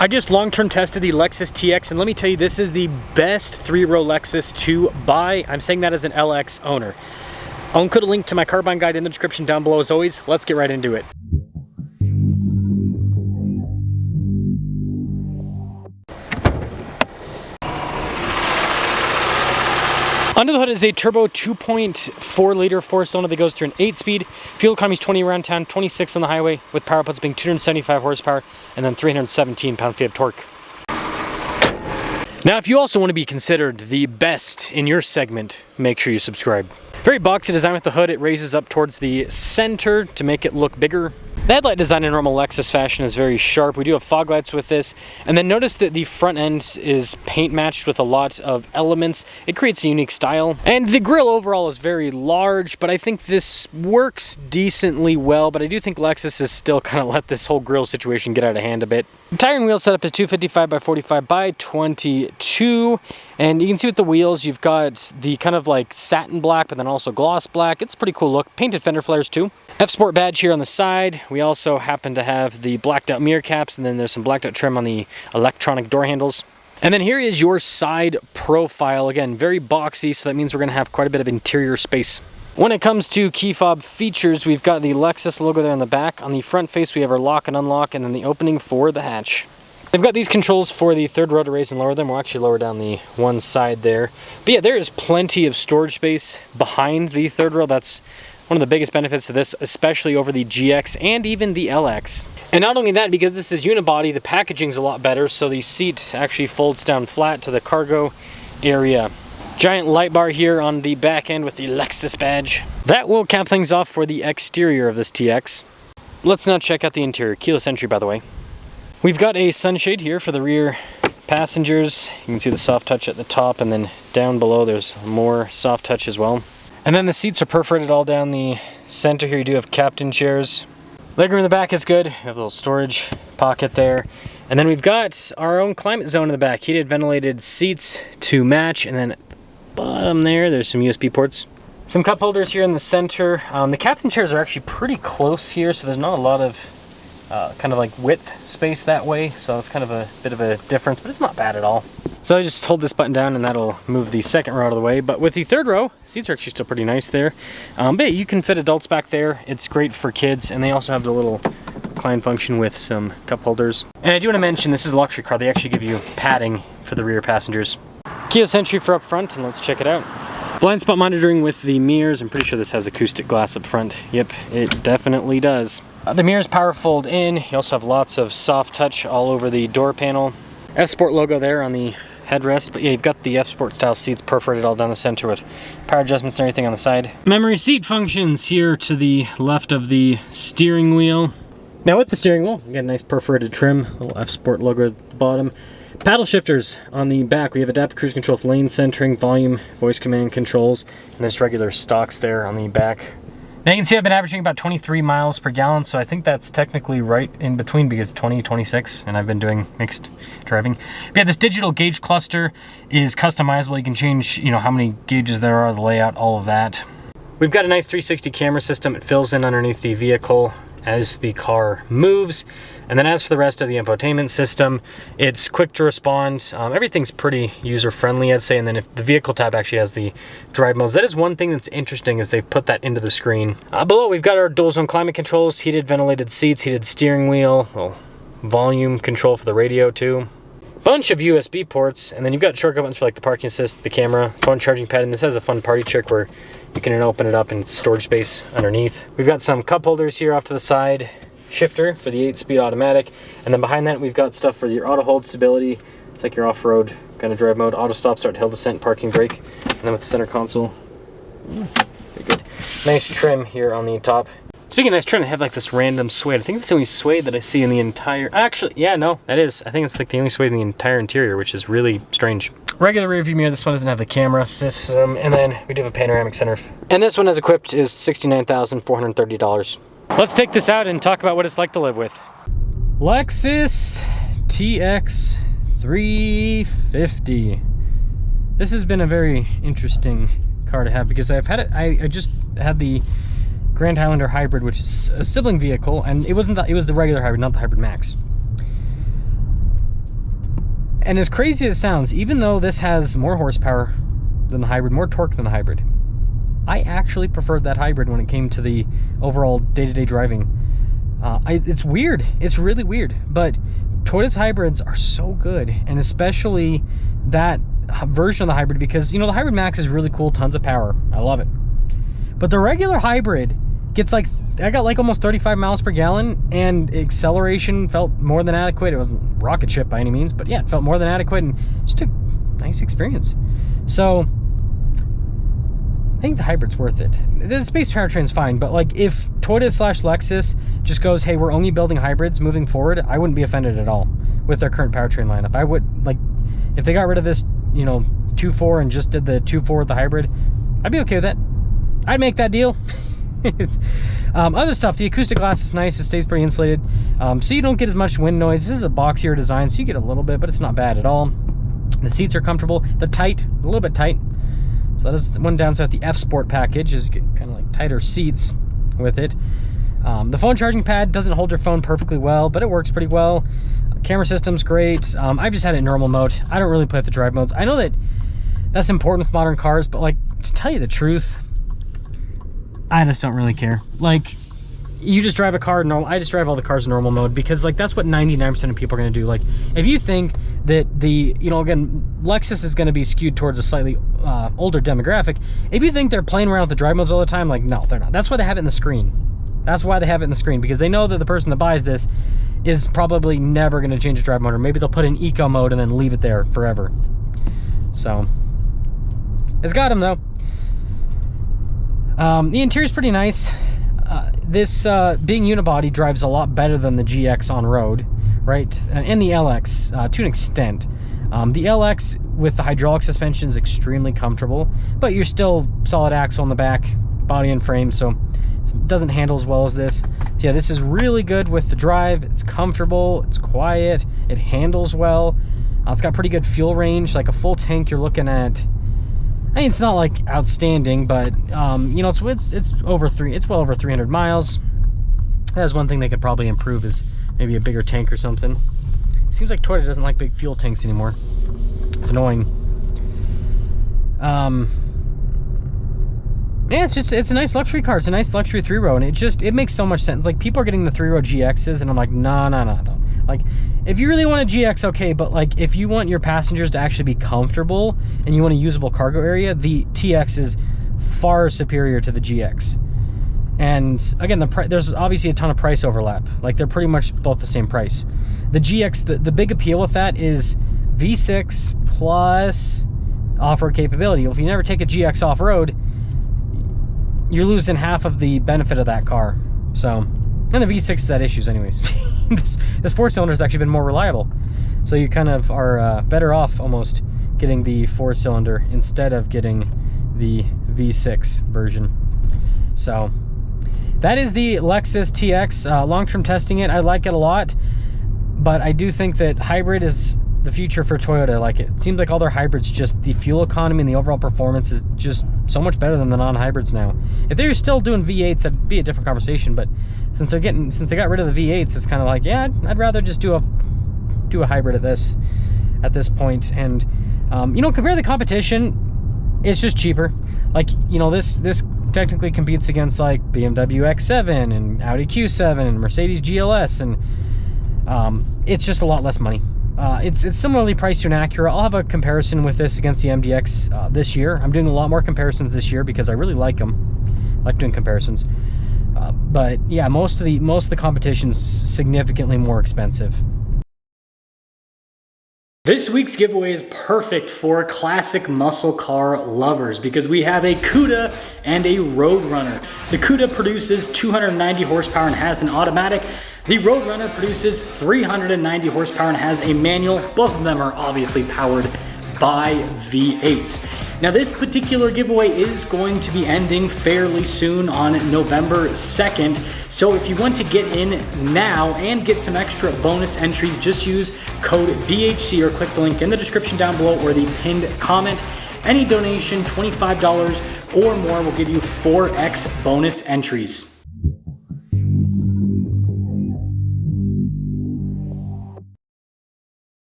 I just long-term tested the Lexus TX, and let me tell you, this is the best three-row Lexus to buy. I'm saying that as an LX owner. I'll include a link to my car buying guide in the description down below as always. Let's get right into it. Under the hood is a turbo 2.4 liter four-cylinder that goes through an 8-speed. Fuel economy is 20 around town, 26 on the highway, with power outputs being 275 horsepower and then 317 pound-feet of torque. Now, if you also want to be considered the best in your segment, make sure you subscribe. Very boxy design with the hood. It raises up towards the center to make it look bigger. The headlight design in normal Lexus fashion is very sharp. We do have fog lights with this. And then notice that the front end is paint matched with a lot of elements. It creates a unique style. And the grille overall is very large, but I think this works decently well. But I do think Lexus has still kind of let this whole grille situation get out of hand a bit. The tire and wheel setup is 255 by 45 by 22. And you can see with the wheels, you've got the kind of like satin black, but then also gloss black. It's a pretty cool look. Painted fender flares too. F-Sport badge here on the side. We also happen to have the blacked out mirror caps, and then there's some blacked out trim on the electronic door handles. And then here is your side profile. Again, very boxy, so that means we're gonna have quite a bit of interior space. When it comes to key fob features, we've got the Lexus logo there on the back. On the front face, we have our lock and unlock, and then the opening for the hatch. They've got these controls for the third row to raise and lower them. We'll actually lower down the one side there. But yeah, there is plenty of storage space behind the third row. That's one of the biggest benefits of this, especially over the GX and even the LX. And not only that, because this is unibody, the packaging's a lot better, so the seat actually folds down flat to the cargo area. Giant light bar here on the back end with the Lexus badge. That will cap things off for the exterior of this TX. Let's now check out the interior. Keyless entry, by the way. We've got a sunshade here for the rear passengers. You can see the soft touch at the top, and then down below there's more soft touch as well. And then the seats are perforated all down the center here. You do have captain chairs. Legroom in the back is good. You have a little storage pocket there. And then we've got our own climate zone in the back. Heated, ventilated seats to match. And then at the bottom there's some USB ports. Some cup holders here in the center. The captain chairs are actually pretty close here, so there's not a lot of kind of like width space that way. So it's kind of a bit of a difference, but it's not bad at all. So I just hold this button down and that'll move the second row out of the way. But with the third row, seats are actually still pretty nice there. But you can fit adults back there. It's great for kids, and they also have the little recline function with some cup holders. And I do want to mention, this is a luxury car. They actually give you padding for the rear passengers. Keyless entry for up front, and let's check it out. Blind spot monitoring with the mirrors. I'm pretty sure this has acoustic glass up front. Yep, it definitely does. The mirrors power fold in. You also have lots of soft touch all over the door panel. F-Sport logo there on the headrest, but yeah, you've got the F-Sport style seats perforated all down the center with power adjustments and everything on the side. Memory seat functions here to the left of the steering wheel. Now with the steering wheel, we got a nice perforated trim, little F-Sport logo at the bottom. Paddle shifters on the back. We have adaptive cruise control with lane centering, volume, voice command controls, and there's regular stocks there on the back. Now you can see I've been averaging about 23 miles per gallon, so I think that's technically right in between because 20, 26, and I've been doing mixed driving. But yeah, this digital gauge cluster is customizable. You can change, how many gauges there are, the layout, all of that. We've got a nice 360 camera system. It fills in underneath the vehicle as the car moves. And then as for the rest of the infotainment system, it's quick to respond. Everything's pretty user-friendly, I'd say. And then if the vehicle tab actually has the drive modes, that is one thing that's interesting, is they've put that into the screen. Below, we've got our dual zone climate controls, heated ventilated seats, heated steering wheel, little volume control for the radio too. Bunch of USB ports, and then you've got shortcut buttons for like the parking assist, the camera, phone charging pad, and this has a fun party trick where you can open it up and it's storage space underneath. We've got some cup holders here off to the side, shifter for the 8-speed automatic, and then behind that we've got stuff for your auto hold, stability. It's like your off-road kind of drive mode, auto stop, start, hill descent, parking brake, and then with the center console, pretty good. Nice trim here on the top. Speaking of nice trim, I have like this random suede. I think it's the only suede that I see in the entire, actually, yeah, no, that is. I think it's like the only suede in the entire interior, which is really strange. Regular rear view mirror. This one doesn't have the camera system, and then we do have a panoramic center. And this one, as equipped, is $69,430. Let's take this out and talk about what it's like to live with. Lexus TX 350. This has been a very interesting car to have because I've had it. I just had the Grand Highlander Hybrid, which is a sibling vehicle, and it was the regular hybrid, not the Hybrid Max. And as crazy as it sounds, even though this has more horsepower than the hybrid, more torque than the hybrid, I actually preferred that hybrid when it came to the overall day-to-day driving. It's weird. It's really weird. But Toyota's hybrids are so good, and especially that version of the hybrid, because, you know, the Hybrid Max is really cool, tons of power. I love it. But the regular hybrid gets like, I got like almost 35 miles per gallon, and acceleration felt more than adequate. It wasn't rocket ship by any means, but yeah, it felt more than adequate, and just a nice experience. So I think the hybrid's worth it. The space powertrain's fine, but like if Toyota/Lexus just goes, hey, we're only building hybrids moving forward, I wouldn't be offended at all with their current powertrain lineup. I would, like, if they got rid of this, you know, 2.4 and just did the 2.4 with the hybrid, I'd be okay with that. I'd make that deal. Other stuff, the acoustic glass is nice. It stays pretty insulated, so you don't get as much wind noise. This is a boxier design, so you get a little bit, but it's not bad at all. The seats are comfortable. They're tight, a little bit tight. So that is one downside. The F Sport package is kind of like tighter seats with it. The phone charging pad doesn't hold your phone perfectly well, but it works pretty well. Camera system's great. I've just had it in normal mode. I don't really play with the drive modes. I know that that's important with modern cars, but like, to tell you the truth, I just don't really care. Like, you just drive a car normal. I just drive all the cars in normal mode, because like that's what 99% of people are going to do. Like, if you think that the, you know, again, Lexus is going to be skewed towards a slightly older demographic. If you think they're playing around with the drive modes all the time, like, no, they're not. That's why they have it in the screen. That's why they have it in the screen, because they know that the person that buys this is probably never going to change the drive mode, or maybe they'll put in eco mode and then leave it there forever. So it's got them though. The interior's pretty nice. This being unibody drives a lot better than the GX on road, right? And the LX to an extent. The LX with the hydraulic suspension is extremely comfortable, but you're still solid axle on the back, body and frame, so it doesn't handle as well as this. So yeah, this is really good with the drive. It's comfortable, it's quiet, it handles well. It's got pretty good fuel range. Like a full tank, you're looking at, I mean, it's not like outstanding, but you know, it's well over 300 miles. That's one thing they could probably improve, is maybe a bigger tank or something. It seems like Toyota doesn't like big fuel tanks anymore. It's annoying. Yeah, it's a nice luxury car. It's a nice luxury 3-row, and it makes so much sense. Like, people are getting the 3-row GXs, and I'm like, no. Like, if you really want a GX, okay, but like, if you want your passengers to actually be comfortable and you want a usable cargo area, the TX is far superior to the GX. And again, there's obviously a ton of price overlap. Like, they're pretty much both the same price. The GX, the big appeal with that is V6 plus off-road capability. If you never take a GX off-road, you're losing half of the benefit of that car. So, and the V6 has had issues anyways. this 4-cylinder has actually been more reliable. So you kind of are better off almost getting the 4-cylinder instead of getting the V6 version. So that is the Lexus TX. Long-term testing it, I like it a lot, but I do think that hybrid is the future for Toyota. I like it. It seems like all their hybrids, just the fuel economy and the overall performance is just so much better than the non-hybrids now. If they were still doing V8s, that'd be a different conversation, but since they got rid of the V8s, it's kind of like, yeah, I'd rather just do a hybrid at this point. And you know, compare the competition, it's just cheaper. Like, you know, this technically competes against like BMW X7 and Audi Q7 and Mercedes GLS, and it's just a lot less money. It's similarly priced to an Acura. I'll have a comparison with this against the MDX this year. I'm doing a lot more comparisons this year because I really like them. I like doing comparisons. But yeah, most of the competition's significantly more expensive. This week's giveaway is perfect for classic muscle car lovers because we have a Cuda and a Roadrunner. The Cuda produces 290 horsepower and has an automatic. The Roadrunner produces 390 horsepower and has a manual. Both of them are obviously powered by V8s. Now, this particular giveaway is going to be ending fairly soon on November 2nd. So if you want to get in now and get some extra bonus entries, just use code BHC or click the link in the description down below or the pinned comment. Any donation, $25 or more, will give you 4x bonus entries.